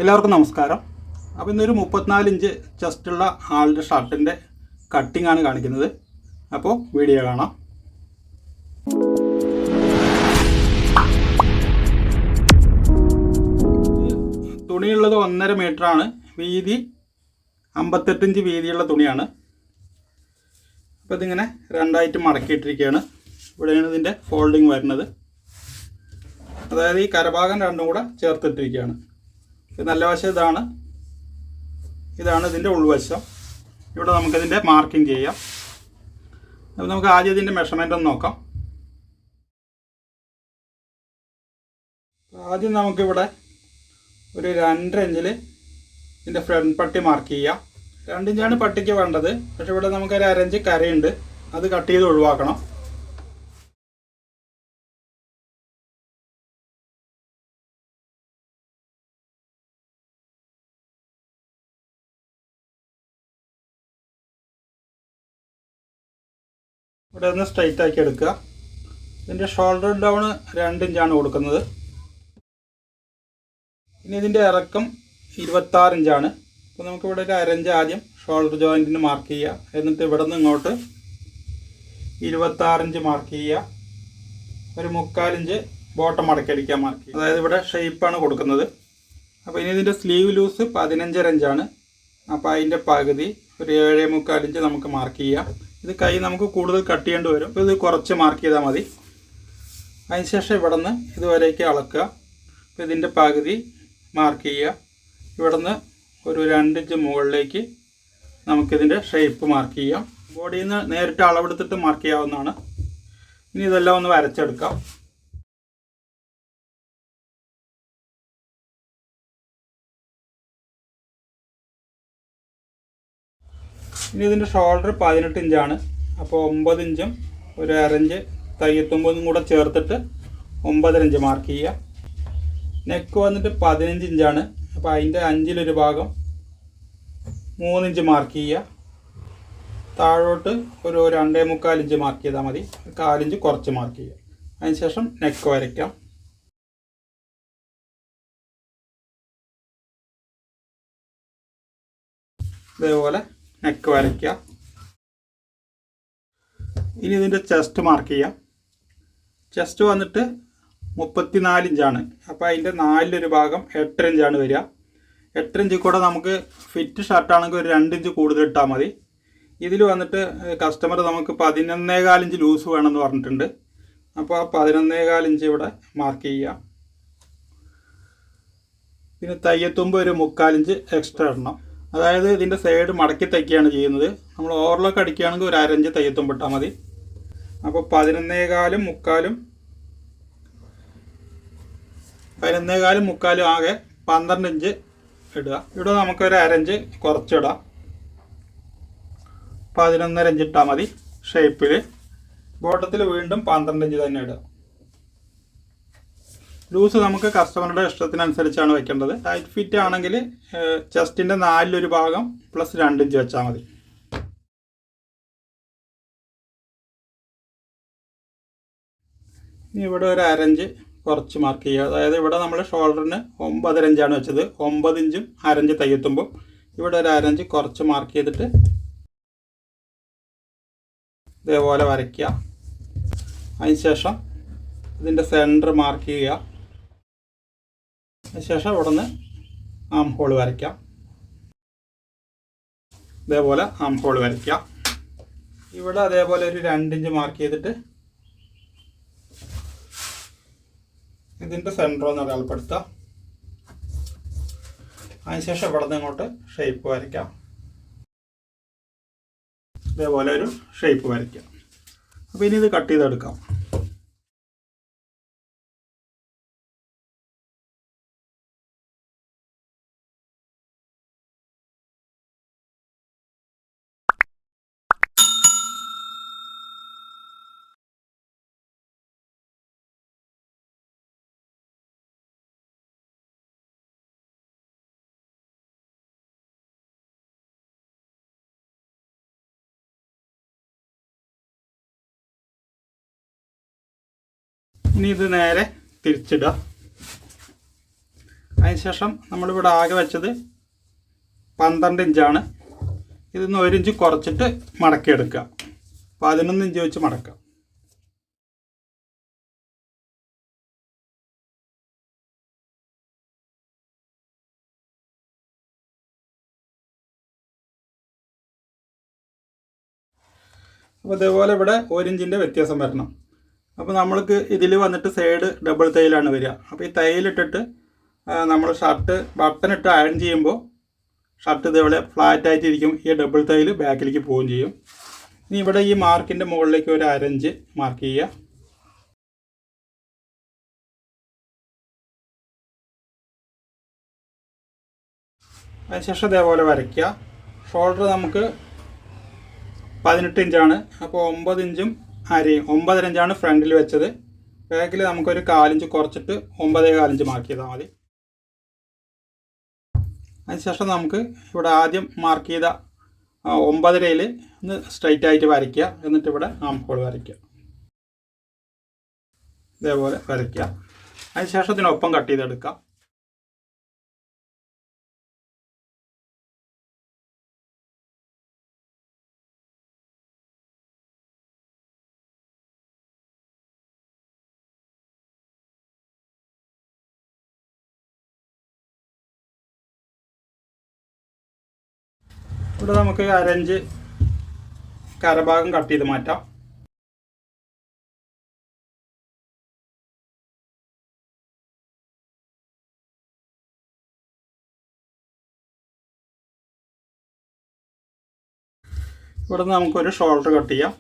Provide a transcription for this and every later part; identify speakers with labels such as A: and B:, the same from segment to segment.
A: എല്ലാവർക്കും നമസ്കാരം. അപ്പോൾ ഇന്നൊരു 34 ഇഞ്ച് ചെസ്റ്റുള്ള ആളുടെ ഷർട്ടിൻ്റെ കട്ടിംഗ് ആണ് കാണിക്കുന്നത്. അപ്പോൾ വീഡിയോ കാണാം. തുണിയുള്ളത് 1.5 മീറ്ററാണ്. വീതി 58 ഇഞ്ച് വീതിയുള്ള തുണിയാണ്. അപ്പോൾ ഇതിങ്ങനെ രണ്ടായിട്ട് മടക്കിയിട്ടിരിക്കുകയാണ്. ഇവിടെയാണ് ഇതിൻ്റെ ഫോൾഡിങ് വരുന്നത്. അതായത് ഈ കരഭാഗം രണ്ടും കൂടെ ചേർത്തിട്ടിരിക്കുകയാണ്. നല്ല വശം ഇതാണ് ഇതിൻ്റെ ഉൾവശം. ഇവിടെ നമുക്കിതിൻ്റെ മാർക്കിംഗ് ചെയ്യാം. അപ്പോൾ നമുക്ക് ആദ്യം ഇതിൻ്റെ മെഷർമെൻ്റ് ഒന്ന് നോക്കാം. ആദ്യം നമുക്കിവിടെ ഒരു 2.5 ഇഞ്ചിൽ ഇതിൻ്റെ ഫ്രണ്ട് പട്ടി മാർക്ക് ചെയ്യാം. 2 ഇഞ്ചാണ് പട്ടിക്ക് വേണ്ടത്. പക്ഷേ ഇവിടെ നമുക്കൊരു 1/2 ഇഞ്ച് കരയുണ്ട്, അത് കട്ട് ചെയ്ത് ഒഴിവാക്കണം. ഇവിടെ ഒന്ന് സ്ട്രൈറ്റ് ആക്കി എടുക്കുക. ഇതിൻ്റെ ഷോൾഡർ ഡൗൺ 2 ഇഞ്ചാണ് കൊടുക്കുന്നത്. ഇനി ഇതിൻ്റെ ഇറക്കം 26 ഇഞ്ചാണ്. അപ്പോൾ നമുക്കിവിടെ ഒരു 1/2 ഇഞ്ച് ആദ്യം ഷോൾഡർ ജോയിൻറ്റിന് മാർക്ക് ചെയ്യുക. എന്നിട്ട് ഇവിടെ നിന്ന് ഇങ്ങോട്ട് 26 ഇഞ്ച് മാർക്ക് ചെയ്യുക. ഒരു 3/4 ഇഞ്ച് ബോട്ടം മടക്കിയടിക്കാൻ മാർക്ക് ചെയ്യുക. അതായത് ഇവിടെ ഷേപ്പാണ് കൊടുക്കുന്നത്. അപ്പോൾ ഇനി ഇതിൻ്റെ സ്ലീവ് ലൂസ് 15.5 ഇഞ്ചാണ്. അപ്പോൾ അതിൻ്റെ പകുതി ഒരു 7.75 ഇഞ്ച് നമുക്ക് മാർക്ക് ചെയ്യാം. ഇത് കൈ നമുക്ക് കൂടുതൽ കട്ട് ചെയ്യേണ്ടി വരും. അപ്പോൾ ഇത് കുറച്ച് മാർക്ക് ചെയ്താൽ മതി. അതിനുശേഷം ഇവിടെ നിന്ന് ഇതുവരേക്ക് അളക്കുക. അപ്പോൾ ഇതിൻ്റെ പകുതി മാർക്ക് ചെയ്യുക. ഇവിടെ നിന്ന് ഒരു 2 ഇഞ്ച് മുകളിലേക്ക് നമുക്കിതിൻ്റെ ഷേപ്പ് മാർക്ക് ചെയ്യാം. ബോഡിയിൽ നിന്ന് നേരിട്ട് അളവെടുത്തിട്ട് മാർക്ക് ചെയ്യാവുന്നതാണ്. ഇനി ഇതെല്ലാം ഒന്ന് വരച്ചെടുക്കാം. ഇനി ഇതിൻ്റെ ഷോൾഡർ 18 ഇഞ്ചാണ്. അപ്പോൾ 9 ഇഞ്ചും ഒരു 1/2 ഇഞ്ച് തയ്യത്തുമ്പതും കൂടെ ചേർത്തിട്ട് 9.5 ഇഞ്ച് മാർക്ക് ചെയ്യുക. നെക്ക് വന്നിട്ട് 15 ഇഞ്ചാണ്. അപ്പോൾ അതിൻ്റെ 5-ൽ1 ഭാഗം 3 ഇഞ്ച് മാർക്ക് ചെയ്യുക. താഴോട്ട് ഒരു 2.25 ഇഞ്ച് മാർക്ക് ചെയ്താൽ മതി. 1/4 ഇഞ്ച് കുറച്ച് മാർക്ക് ചെയ്യുക. അതിനുശേഷം നെക്ക് വരയ്ക്കാം. ഇതേപോലെ നെക്ക് വരയ്ക്കുക. ഇനി ഇതിൻ്റെ ചെസ്റ്റ് മാർക്ക് ചെയ്യാം. ചെസ്റ്റ് വന്നിട്ട് 34 ഇഞ്ചാണ്. അപ്പോൾ അതിൻ്റെ 4-ൽ1 ഭാഗം 8 ഇഞ്ചാണ് വരിക. 8 ഇഞ്ച് കൂടെ നമുക്ക് ഫിറ്റ് ഷർട്ടാണെങ്കിൽ ഒരു 2 ഇഞ്ച് കൂടുതൽ ഇട്ടാൽ മതി. ഇതിൽ വന്നിട്ട് കസ്റ്റമർ നമുക്ക് 11.25 ഇഞ്ച് ലൂസ് വേണമെന്ന് പറഞ്ഞിട്ടുണ്ട്. അപ്പോൾ ആ 11.25 ഇഞ്ച് ഇവിടെ മാർക്ക് ചെയ്യുക. പിന്നെ തയ്യത്തുമ്പ് ഒരു 3/4 ഇഞ്ച് എക്സ്ട്രാ ഇടണം. അതായത് ഇതിൻ്റെ സൈഡ് മടക്കി തയ്ക്കുകയാണ് ചെയ്യുന്നത്. നമ്മൾ ഓവർലോക്ക് അടിക്കുകയാണെങ്കിൽ ഒരു 1/2 ഇഞ്ച് തയ്യത്തുമ്പ് ഇട്ടാൽ മതി. അപ്പോൾ 11.25 3/4 11.25 ആകെ 12 ഇഞ്ച് ഇടുക. ഇവിടെ നമുക്കൊരു 1/2 ഇഞ്ച് കുറച്ചിടാം. 11.5 ഇഞ്ച് ഇട്ടാൽ മതി ഷേപ്പിൽ. ബോട്ടത്തിൽ വീണ്ടും 12 ഇഞ്ച് തന്നെ ഇടുക. ലൂസ് നമുക്ക് കസ്റ്റമറുടെ ഇഷ്ടത്തിനനുസരിച്ചാണ് വെക്കേണ്ടത്. ടൈറ്റ് ഫിറ്റ് ആണെങ്കിൽ ചെസ്റ്റിൻ്റെ 4-ൽ1 ഭാഗം പ്ലസ് 2 ഇഞ്ച് വെച്ചാൽ മതി. ഇനി ഇവിടെ ഒരു 1/2 ഇഞ്ച് കുറച്ച് മാർക്ക് ചെയ്യുക. അതായത് ഇവിടെ നമ്മൾ ഷോൾഡറിന് 9.5 ഇഞ്ചാണ് വെച്ചത്. 9 ഇഞ്ചും 1/2 ഇഞ്ച് തയ്യെത്തുമ്പോൾ ഇവിടെ ഒരു 1/2 ഇഞ്ച് കുറച്ച് മാർക്ക് ചെയ്തിട്ട് ഇതേപോലെ വരയ്ക്കുക. അതിനുശേഷം ഇതിൻ്റെ സെൻറ്റർ മാർക്ക് ചെയ്യുക. അതിനുശേഷം ഇവിടെ നിന്ന് ആം ഹോൾ വരയ്ക്കാം. ഇതേപോലെ ആം ഹോൾ വരയ്ക്കാം. ഇവിടെ അതേപോലെ ഒരു 2 ഇഞ്ച് മാർക്ക് ചെയ്തിട്ട് ഇതിൻ്റെ സെൻറ്റർ ഒന്ന് അടയാളപ്പെടുത്തുക. അതിനുശേഷം ഇവിടെ നിന്ന് ഇങ്ങോട്ട് ഷേപ്പ് വരയ്ക്കാം. ഇതേപോലെ ഒരു ഷേപ്പ് വരയ്ക്കാം. അപ്പോൾ ഇനി ഇത് കട്ട് ചെയ്തെടുക്കാം. ഇനി ഇത് നേരെ തിരിച്ചിടുക. അതിനുശേഷം നമ്മളിവിടെ ആകെ വെച്ചത് 12 ഇഞ്ചാണ്. ഇതിന്ന് 1 ഇഞ്ച് കുറച്ചിട്ട് മടക്കിയെടുക്കുക. 11 ഇഞ്ച് വെച്ച് മടക്കുക. അപ്പോൾ ഇതേപോലെ ഇവിടെ 1 ഇഞ്ചിൻ്റെ വ്യത്യാസം വരണം. അപ്പോൾ നമ്മൾക്ക് ഇതിൽ വന്നിട്ട് സൈഡ് ഡബിൾ തയ്യലാണ് വരിക. അപ്പോൾ ഈ തയ്യലിട്ടിട്ട് നമ്മൾ ഷർട്ട് ബട്ടൺ ഇട്ട് അയൺ ചെയ്യുമ്പോൾ ഷർട്ട് ഇതേപോലെ ഫ്ലാറ്റായിട്ടിരിക്കും. ഈ ഡബിൾ തയ്യൽ ബാക്കിലേക്ക് പോവുകയും ചെയ്യും. ഇനി ഇവിടെ ഈ മാർക്കിൻ്റെ മുകളിലേക്ക് ഒരു 1/2 ഇഞ്ച് മാർക്ക് ചെയ്യുക. അതിനുശേഷം ഇതേപോലെ വരയ്ക്കുക. ഷോൾഡർ നമുക്ക് 18 ഇഞ്ചാണ്. അപ്പോൾ 9 ഇഞ്ചും 9.5 ഇഞ്ചാണ് ഫ്രണ്ടിൽ വെച്ചത്. ബാക്കിൽ നമുക്കൊരു 1/4 ഇഞ്ച് കുറച്ചിട്ട് 9.25 ഇഞ്ച് മാർക്ക് ചെയ്താൽ മതി. അതിനുശേഷം നമുക്ക് ഇവിടെ ആദ്യം മാർക്ക് ചെയ്ത 9.5-ൽ ഒന്ന് സ്ട്രൈറ്റ് ആയിട്ട് വരയ്ക്കുക. എന്നിട്ട് ഇവിടെ ആം ഹോൾ വരയ്ക്കുക. ഇതേപോലെ വരയ്ക്കുക. അതിനുശേഷം ഇതിനൊപ്പം കട്ട് ചെയ്തെടുക്കാം. ഇവിടെ നമുക്ക് 1/2 ഇഞ്ച് കരഭാഗം കട്ട് ചെയ്ത് മാറ്റാം. ഇവിടെ നിന്ന് നമുക്കൊരു ഷോൾഡർ കട്ട് ചെയ്യാം.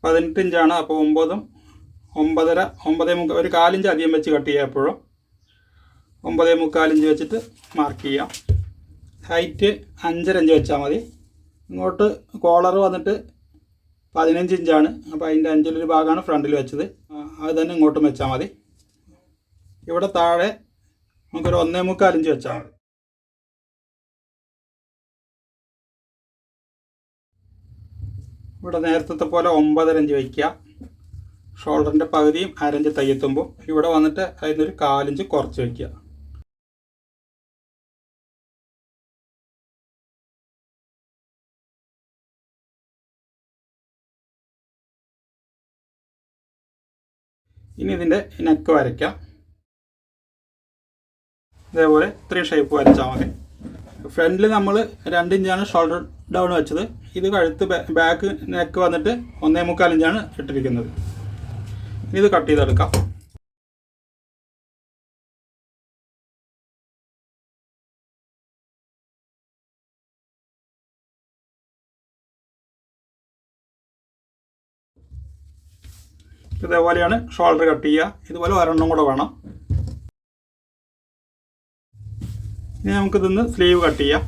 A: 18 ഇഞ്ചാണ്. അപ്പോൾ 9, 9.5, 9.25 ഒരു 1/4 ഇഞ്ച് അധികം വെച്ച് കട്ട് ചെയ്യുക. എപ്പോഴും 9.25 ഇഞ്ച് വെച്ചിട്ട് മാർക്ക് ചെയ്യാം. ഹൈറ്റ് 5.5 ഇഞ്ച് വെച്ചാൽ മതി. ഇങ്ങോട്ട് കോളർ വന്നിട്ട് 15 ഇഞ്ചാണ്. അപ്പോൾ അതിൻ്റെ 5-ലൊരു ഭാഗമാണ് ഫ്രണ്ടിൽ വെച്ചത്. അത് തന്നെ ഇങ്ങോട്ടും വെച്ചാൽ മതി. ഇവിടെ താഴെ നമുക്കൊരു 1.25 ഇഞ്ച് വെച്ചാൽ മതി. ഇവിടെ നേരത്തെ പോലെ 9.5 ഇഞ്ച് വയ്ക്കുക. ഷോൾഡറിൻ്റെ പകുതിയും 1/2 ഇഞ്ച് തയ്യെത്തുമ്പോൾ ഇവിടെ വന്നിട്ട് അതിനൊരു 1/4 ഇഞ്ച് കുറച്ച് വയ്ക്കുക. ഇനി ഇതിൻ്റെ നെക്ക് വരയ്ക്കാം. ഇതേപോലെ 3 ഷേപ്പ് വരച്ചാൽ മതി. ഫ്രണ്ടിൽ നമ്മൾ 2 ഇഞ്ചാണ് ഷോൾഡർ ഡൗൺ വെച്ചത്. ഇത് കഴുത്ത് ബാക്ക് നെക്ക് വന്നിട്ട് 1.25 ഇഞ്ചാണ് ഇട്ടിരിക്കുന്നത്. ഇത് കട്ട് ചെയ്തെടുക്കാം. ഇതേപോലെയാണ് ഷോൾഡർ കട്ട് ചെയ്യുക. ഇതുപോലെ ഒരെണ്ണം കൂടെ വേണം. ഇനി നമുക്കിതൊന്ന് സ്ലീവ് കട്ട് ചെയ്യാം.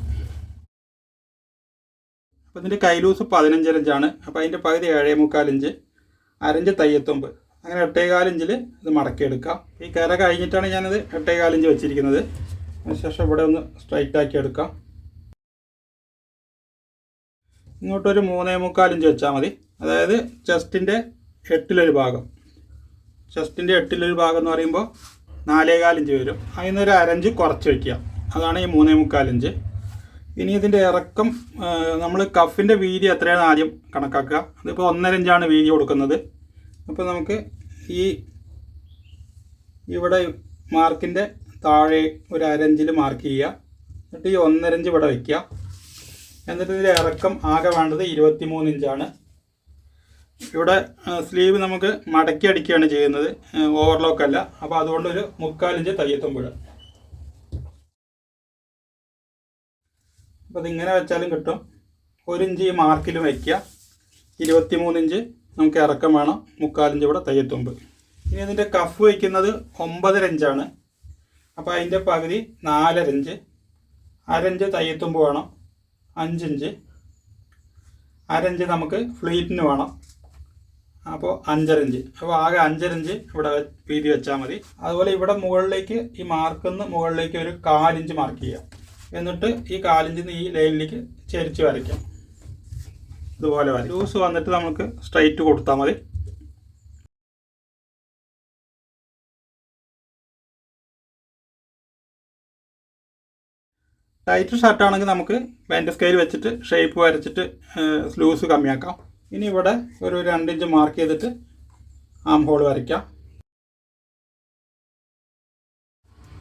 A: അപ്പോൾ ഇതിൻ്റെ കൈ ലൂസ് 15 ഇഞ്ചാണ്. അപ്പോൾ അതിൻ്റെ പകുതി 7.25 ഇഞ്ച്, 1/2 ഇഞ്ച് തയ്യെത്തുമ്പോൾ അങ്ങനെ 8.25 ഇഞ്ചിൽ ഇത് മടക്കിയെടുക്കാം. ഈ കര കഴിഞ്ഞിട്ടാണ് ഞാനത് 8.25 ഇഞ്ച് വെച്ചിരിക്കുന്നത്. അതിനുശേഷം ഇവിടെ ഒന്ന് സ്ട്രൈറ്റ് ആക്കി എടുക്കാം. ഇങ്ങോട്ടൊരു 3.25 ഇഞ്ച് വെച്ചാൽ മതി. അതായത് ചെസ്റ്റിൻ്റെ 8-ലൊരു ഭാഗം. ചെസ്റ്റിൻ്റെ 8-ലൊരു ഭാഗം എന്ന് പറയുമ്പോൾ 4.25 ഇഞ്ച് വരും. അതിനൊരു 1/2 ഇഞ്ച് കുറച്ച് വയ്ക്കുക. അതാണ് ഈ 3.25 ഇഞ്ച്. ഇനി ഇതിൻ്റെ ഇറക്കം നമ്മൾ കഫിൻ്റെ വീതി എത്രയാണ് ആദ്യം കണക്കാക്കുക. അതിപ്പോൾ 1.5 ഇഞ്ചാണ് വീതി കൊടുക്കുന്നത്. അപ്പോൾ നമുക്ക് ഇവിടെ മാർക്കിൻ്റെ താഴെ ഒരു 1/2 ഇഞ്ചിൽ മാർക്ക് ചെയ്യുക. എന്നിട്ട് ഈ 1.5 ഇഞ്ച് ഇവിടെ വയ്ക്കുക. എന്നിട്ട് ഇതിൻ്റെ ഇറക്കം ആകെ വേണ്ടത് 23 ഇഞ്ചാണ്. ഇവിടെ സ്ലീവ് നമുക്ക് മടക്കി അടിക്കുകയാണ് ചെയ്യുന്നത്, ഓവർലോക്കല്ല. അപ്പോൾ അതുകൊണ്ടൊരു 3/4 ഇഞ്ച് തയ്യെത്തുമ്പോൾ. അപ്പോൾ ഇതിങ്ങനെ വെച്ചാലും കിട്ടും. 1 ഇഞ്ച് ഈ മാർക്കിലും വയ്ക്കുക. 23 ഇഞ്ച് നമുക്ക് ഇറക്കം വേണം. 3/4 ഇഞ്ച് ഇവിടെ തയ്യെത്തുമ്പോൾ. ഇനി ഇതിൻ്റെ കഫ് വയ്ക്കുന്നത് 9.5 ഇഞ്ചാണ്. അപ്പോൾ അതിൻ്റെ പകുതി 4.5 ഇഞ്ച്. 1/2 ഇഞ്ച് തയ്യെത്തുമ്പോൾ വേണം. 5 ഇഞ്ച്. 1/2 ഇഞ്ച് നമുക്ക് ഫ്ലീറ്റിന് വേണം. അപ്പോൾ 5.5 ഇഞ്ച്. അപ്പോൾ ആകെ 5.5 ഇഞ്ച് ഇവിടെ വീതി വെച്ചാൽ മതി. അതുപോലെ ഇവിടെ മുകളിലേക്ക് ഈ മാർക്കിന്ന് മുകളിലേക്ക് ഒരു 1/4 ഇഞ്ച് മാർക്ക് ചെയ്യാം. എന്നിട്ട് ഈ 1/4 ഇഞ്ചിൽ നിന്ന് ഈ ലൈനിലേക്ക് ചെരിച്ച് വരയ്ക്കാം. ഇതുപോലെ വരയ്ക്കും. ലൂസ് വന്നിട്ട് നമുക്ക് സ്ട്രൈറ്റ് കൊടുത്താൽ മതി. ടൈറ്റ് ഷർട്ടാണെങ്കിൽ നമുക്ക് ബാൻഡ് സ്കെയിൽ വെച്ചിട്ട് ഷേപ്പ് വരച്ചിട്ട് ലൂസ് കമ്മിയാക്കാം. ഇനി ഇവിടെ ഒരു 2 ഇഞ്ച് മാർക്ക് ചെയ്തിട്ട് ആം ഹോൾ വരയ്ക്കാം.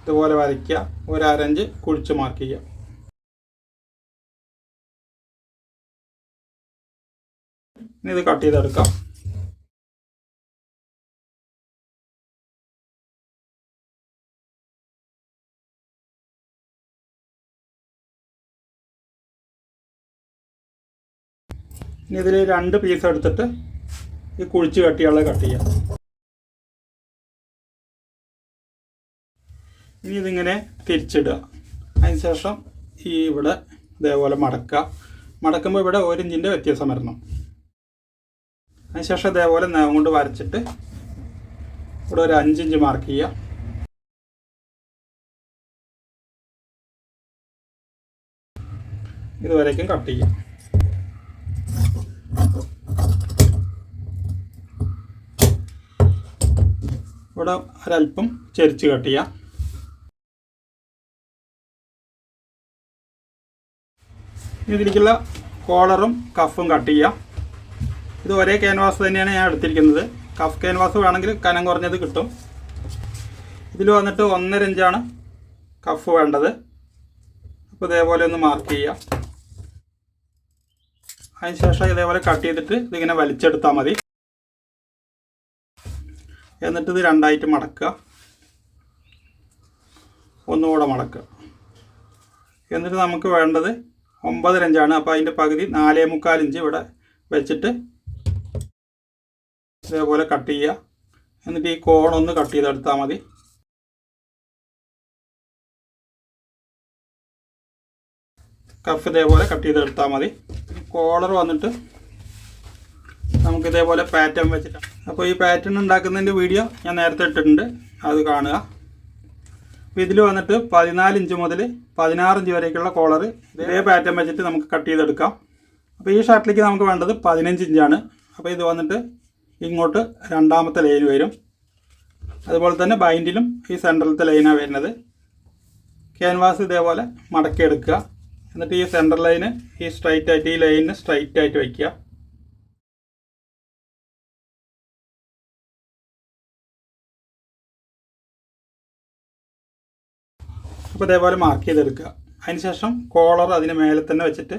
A: ഇതുപോലെ വരയ്ക്കുക. ഒരു 1/2 ഇഞ്ച് കുഴിച്ച് മാർക്ക് ചെയ്യുക. ഇനി ഇത് കട്ട് ചെയ്തെടുക്കാം. ഇനി ഇതിൽ 2 പീസ് എടുത്തിട്ട് ഈ കുഴിച്ച് കട്ടിയുള്ള കട്ട് ചെയ്യാം. ഇനി ഇതിങ്ങനെ തിരിച്ചിടുക. അതിനുശേഷം ഈ ഇവിടെ ഇതേപോലെ മടക്കുക. മടക്കുമ്പോൾ ഇവിടെ 1 ഇഞ്ചിൻ്റെ വ്യത്യാസം വരണം. അതിനുശേഷം ഇതേപോലെ നഖം കൊണ്ട് വരച്ചിട്ട് ഇവിടെ ഒരു 5 ഇഞ്ച് മാർക്ക് ചെയ്യുക. ഇതുവരേക്കും കട്ട് ചെയ്യാം. ഇവിടെ ഒരല്പം ചെരിച്ച് കട്ട് ചെയ്യാം. ഇതിലേക്കുള്ള കോളറും കഫും കട്ട് ചെയ്യാം. ഇത് ഒരേ ക്യാൻവാസ് തന്നെയാണ് ഞാൻ എടുത്തിരിക്കുന്നത്. കഫ് ക്യാൻവാസ് വേണമെങ്കിൽ കനം കുറഞ്ഞത് കിട്ടും. ഇതിൽ വന്നിട്ട് 1.5 ഇഞ്ചാണ് കഫ് വേണ്ടത്. അപ്പോൾ ഇതേപോലെ ഒന്ന് മാർക്ക് ചെയ്യാം. അതിനുശേഷം ഇതേപോലെ കട്ട് ചെയ്തിട്ട് ഇതിങ്ങനെ വലിച്ചെടുത്താൽ മതി. എന്നിട്ട് ഇത് 2ആയിട്ട് മടക്കുക. ഒന്നുകൂടെ മടക്കുക. എന്നിട്ട് നമുക്ക് വേണ്ടത് 9.5 ഇഞ്ചാണ്. അപ്പോൾ അതിൻ്റെ പകുതി 4.25 ഇഞ്ച് ഇവിടെ വെച്ചിട്ട് ഇതേപോലെ കട്ട് ചെയ്യുക. എന്നിട്ട് ഈ കോണൊന്ന് കട്ട് ചെയ്തെടുത്താൽ മതി. കഫ് ഇതേപോലെ കട്ട് ചെയ്തെടുത്താൽ മതി. കോളർ വന്നിട്ട് നമുക്ക് ഇതേപോലെ പാറ്റേൺ വെച്ചിട്ടാണ്. അപ്പോൾ ഈ പാറ്റേൺ ഉണ്ടാക്കുന്നതിൻ്റെ വീഡിയോ ഞാൻ നേരത്തെ ഇട്ടിട്ടുണ്ട്, അത് കാണുക. അപ്പോൾ ഇതിൽ വന്നിട്ട് 14 ഇഞ്ച് മുതൽ 16 ഇഞ്ച് വരേക്കുള്ള കോളർ ഇതേ പാറ്റേൺ വെച്ചിട്ട് നമുക്ക് കട്ട് ചെയ്തെടുക്കാം. അപ്പോൾ ഈ ഷർട്ടിലേക്ക് നമുക്ക് വേണ്ടത് 15 ഇഞ്ചാണ്. അപ്പോൾ ഇത് വന്നിട്ട് ഇങ്ങോട്ട് 2ാമത്തെ ലൈൻ വരും. അതുപോലെ തന്നെ ബൈൻഡിലും ഈ സെൻറ്ററിലത്തെ ലൈനാണ് വരുന്നത്. ക്യാൻവാസ് ഇതേപോലെ മടക്കിയെടുക്കുക. എന്നിട്ട് ഈ സെൻറ്റർ ലൈന് ഈ സ്ട്രൈറ്റ് ആയിട്ട് ഈ ലൈനിന് സ്ട്രൈറ്റ് ആയിട്ട് വയ്ക്കുക. അപ്പോൾ ഇതേപോലെ മാർക്ക് ചെയ്തെടുക്കുക. അതിനുശേഷം കോളർ അതിന് മേലെ തന്നെ വെച്ചിട്ട്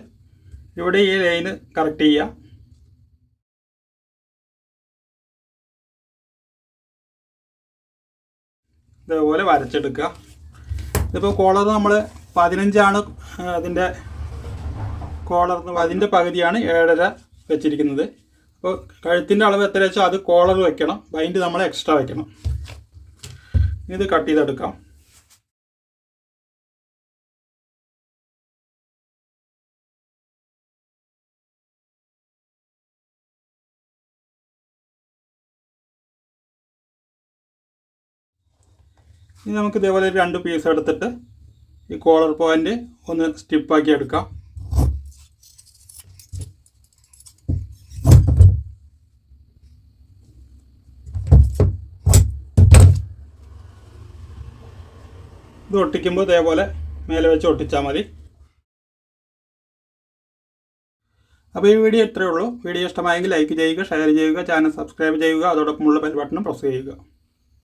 A: ഇവിടെ ഈ ലൈന് കറക്റ്റ് ചെയ്യുക. ഇതേപോലെ വരച്ചെടുക്കുക. ഇതിപ്പോൾ കോളർ നമ്മൾ 15 അതിൻ്റെ കോളർ, അതിൻ്റെ പകുതിയാണ് 7.5 വെച്ചിരിക്കുന്നത്. അപ്പോൾ കഴുത്തിൻ്റെ അളവ് എത്ര വെച്ചാൽ അത് കോളർ വെക്കണം, ബൈൻഡ് നമ്മൾ എക്സ്ട്രാ വെക്കണം. ഇത് കട്ട് ചെയ്തെടുക്കാം. ഇനി നമുക്ക് ഇതേപോലെ 2 പീസ് എടുത്തിട്ട് ഈ കോളർ പോയിന്റ് ഒന്ന് സ്റ്റിപ്പാക്കി എടുക്കാം. ഇത് ഒട്ടിക്കുമ്പോൾ ഇതേപോലെ മേലെ വെച്ച് ഒട്ടിച്ചാൽ മതി. അപ്പോൾ ഈ വീഡിയോ ഇത്രയേ ഉള്ളൂ. വീഡിയോ ഇഷ്ടമായെങ്കിൽ ലൈക്ക് ചെയ്യുക, ഷെയർ ചെയ്യുക, ചാനൽ സബ്സ്ക്രൈബ് ചെയ്യുക, അതോടൊപ്പമുള്ള ബെൽ ബട്ടണും പ്രസ് ചെയ്യുക.